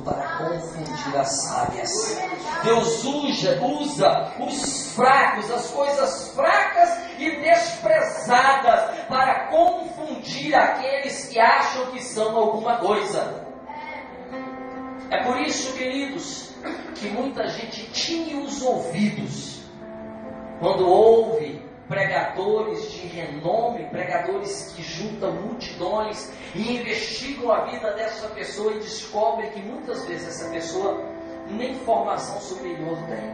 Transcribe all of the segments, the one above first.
para confundir as sábias. Deus usa os fracos, as coisas fracas e desprezadas para confundir aqueles que acham que são alguma coisa. É por isso, queridos, que muita gente tinha os ouvidos quando ouve pregadores de renome, pregadores que juntam multidões e investigam a vida dessa pessoa e descobrem que muitas vezes essa pessoa nem formação superior tem.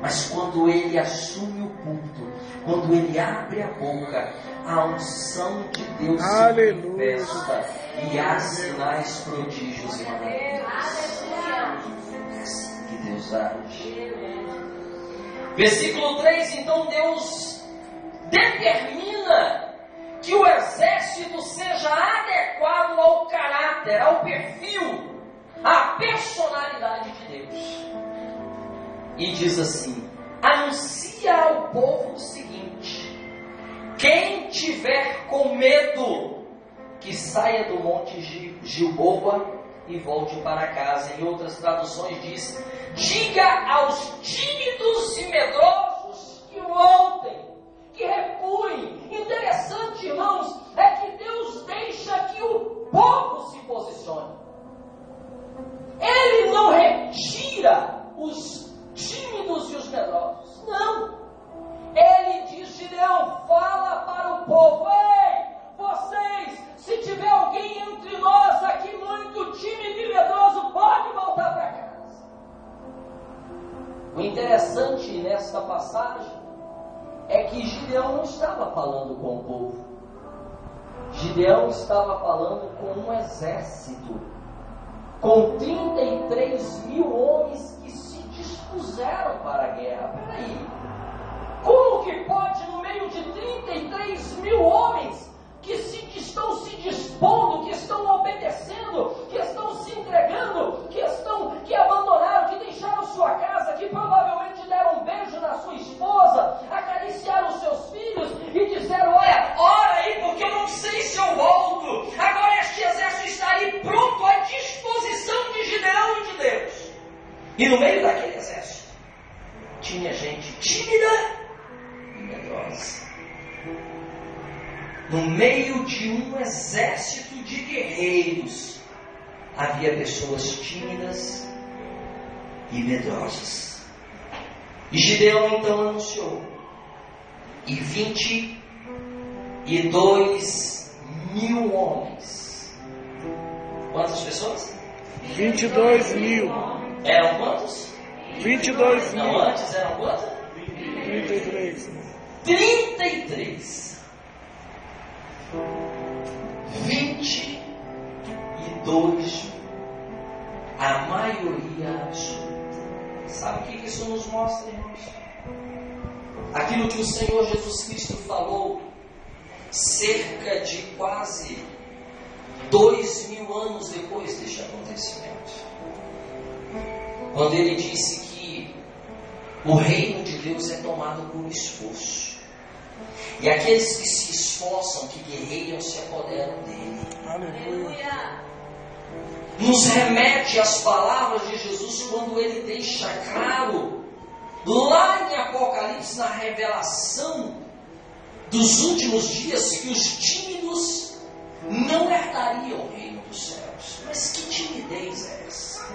Mas quando ele assume o púlpito, quando ele abre a boca, a unção de Deus se manifesta e há sinais, prodígios e maravilhas. É assim que Deus age. Versículo 3, então Deus determina que o exército seja adequado ao caráter, ao perfil, à personalidade de Deus. E diz assim: anuncia ao povo o seguinte: quem tiver com medo, que saia do monte Gilboa e volte para casa. Em outras traduções diz: diga aos tímidos e medrosos que voltem, que recuem. Interessante, irmãos, é que Deus deixa que o povo se posicione. Ele não retira os tímidos e os medrosos. Não. Ele diz: Gideão, fala para o povo: ei, vocês, se tiver alguém entre nós aqui muito tímido e medroso, pode voltar para casa. O interessante nesta passagem é que Gideão não estava falando com o povo. Gideão estava falando com um exército, com 33 mil homens que se dispuseram para a guerra. Peraí, como que pode, no meio de 33 mil homens que estão se dispondo, que estão obedecendo, que estão se entregando, que abandonaram, que deixaram sua casa, que provavelmente deram um beijo na sua esposa, acariciaram os seus filhos e disseram: olha, ora aí, porque eu não sei se eu volto. Agora este exército está aí pronto à disposição de Gideão e de Deus. E no meio daquele exército tinha gente tímida e medrosa. No meio de um exército de guerreiros, havia pessoas tímidas e medrosas. E Gideão então anunciou: e 22 mil homens. Quantas pessoas? 22 mil. Eram quantos? 22 mil. Não, antes eram quantos? 33. 33. 22, a maioria absoluta. Sabe o que isso nos mostra, irmãos? Aquilo que o Senhor Jesus Cristo falou cerca de quase 2000 anos depois deste acontecimento, quando ele disse que o reino de Deus é tomado por esforço. E aqueles que se esforçam, que guerreiam, se apoderam dele. Aleluia. Nos remete às palavras de Jesus quando ele deixa claro, lá em Apocalipse, na revelação dos últimos dias, que os tímidos não herdariam o reino dos céus. Mas que timidez é essa?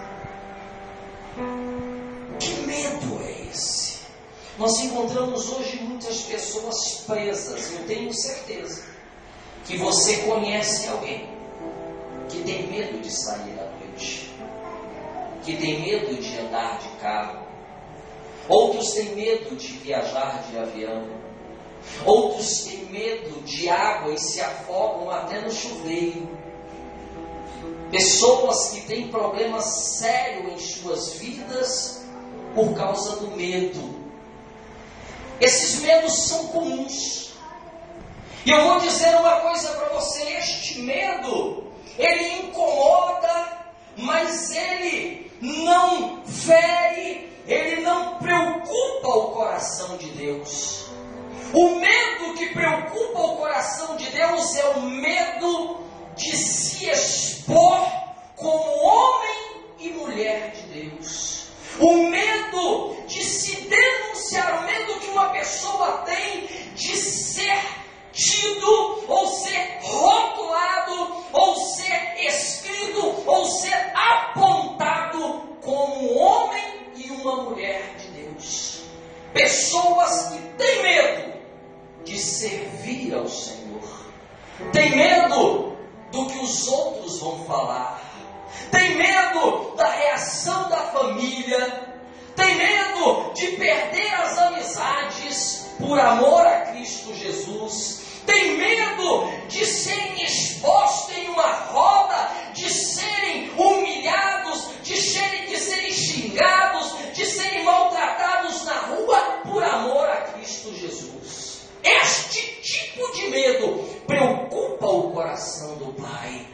Que medo é esse? Nós encontramos hoje muitas pessoas presas. Eu tenho certeza que você conhece alguém que tem medo de sair à noite, que tem medo de andar de carro. Outros têm medo de viajar de avião. Outros têm medo de água e se afogam até no chuveiro. Pessoas que têm problemas sérios em suas vidas por causa do medo. Esses medos são comuns. E eu vou dizer uma coisa para você: este medo, ele incomoda, mas ele não fere, ele não preocupa o coração de Deus. O medo que preocupa o coração de Deus é o medo de se expor como homem por amor a Cristo Jesus, tem medo de serem expostos em uma roda, de serem humilhados, de serem xingados, de serem maltratados na rua por amor a Cristo Jesus. Este tipo de medo preocupa o coração do Pai.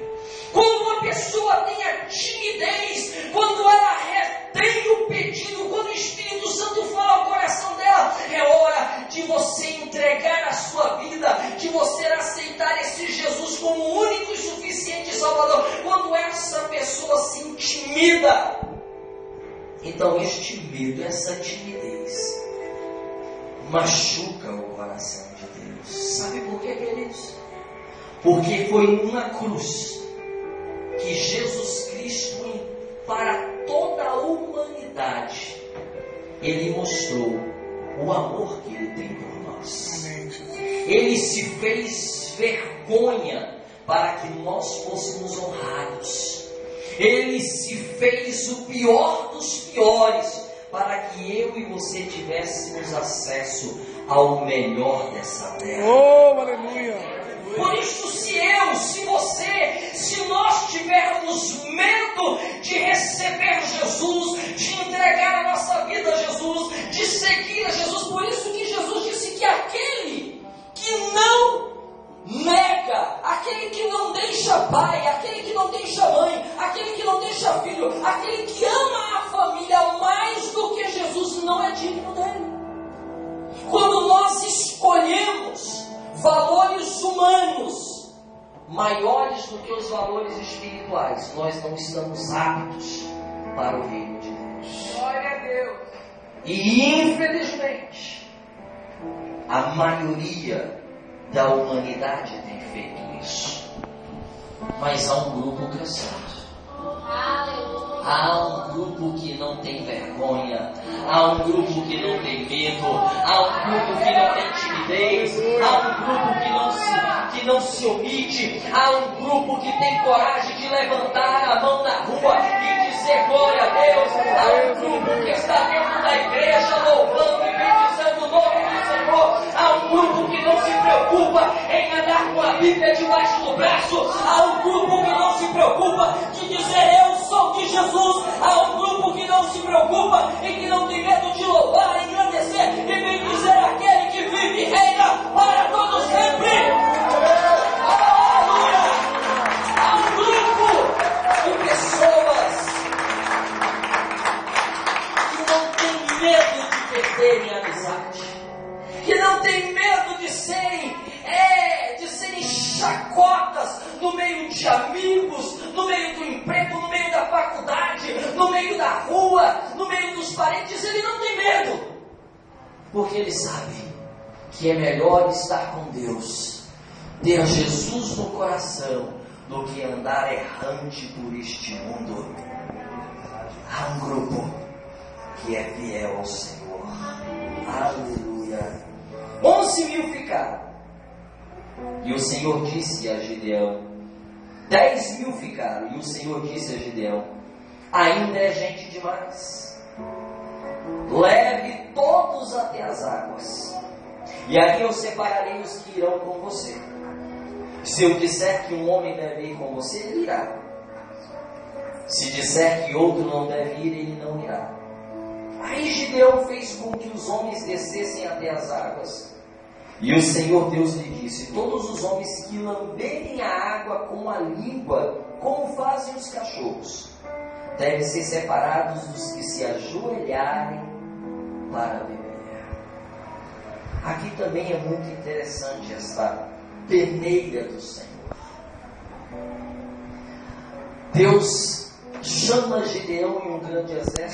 Quando uma pessoa tem a timidez, quando ela retém o pedido, quando o Espírito Santo fala ao coração dela, é hora de você entregar a sua vida, de você aceitar esse Jesus como o único e suficiente Salvador. Quando essa pessoa se intimida, então este medo, essa timidez, machuca o coração de Deus. Sabe por quê, queridos? Porque foi numa cruz que Jesus Cristo, para toda a humanidade, Ele mostrou o amor que Ele tem por nós. Ele se fez vergonha para que nós fôssemos honrados. Ele se fez o pior dos piores para que eu e você tivéssemos acesso ao melhor dessa terra. Oh, aleluia! Por isso, se você, se nós tivermos medo de receber Jesus, de entregar a nossa vida a Jesus, de seguir a Jesus, por isso que Jesus disse que aquele que não nega, aquele que não deixa pai, aquele que não deixa mãe, aquele que não deixa filho, aquele que ama a família mais do que Jesus, não é digno dele. Quando nós escolhemos valores humanos maiores do que os valores espirituais, nós não estamos aptos para o reino de Deus. Glória a Deus. E infelizmente, a maioria da humanidade tem feito isso. Mas há um grupo crescendo. Há um grupo que não tem vergonha, há um grupo que não tem medo, há um grupo que não tem timidez, há um grupo que não se omite, há um grupo que tem coragem de levantar a mão na rua e dizer glória a Deus, há um grupo que está dentro da igreja louvando e bendizendo o nome do Senhor, há um grupo que não se preocupa em andar com a Bíblia debaixo do braço, há um grupo que não se preocupa de dizer eu sou de Jesus. Há um grupo que não se preocupa e que não tem medo de louvar, engrandecer e bendizer aquele que vive e reina para todo sempre. Aleluia! Há um grupo de pessoas que não tem medo de perderem a amizade, que não tem medo de serem chacotas no meio de amigos, no meio do emprego, no meio da faculdade, no meio da rua, no meio dos parentes. Ele não tem medo, porque ele sabe que é melhor estar com Deus, ter Jesus no coração, do que andar errante por este mundo. Há um grupo que é fiel ao Senhor. Aleluia. 11.000 ficaram. E o Senhor disse a Gideão, 10.000 ficaram. E o Senhor disse a Gideão, ainda é gente demais. Leve todos até as águas, e ali eu separarei os que irão com você. Se eu disser que um homem deve ir com você, ele irá. Se disser que outro não deve ir, ele não irá. Aí Gideão fez com que os homens descessem até as águas. E o Senhor Deus lhe disse, todos os homens que lamberem a água com a língua, como fazem os cachorros, devem ser separados dos que se ajoelharem para beber. Aqui também é muito interessante esta peneira do Senhor. Deus chama Gideão e um grande exército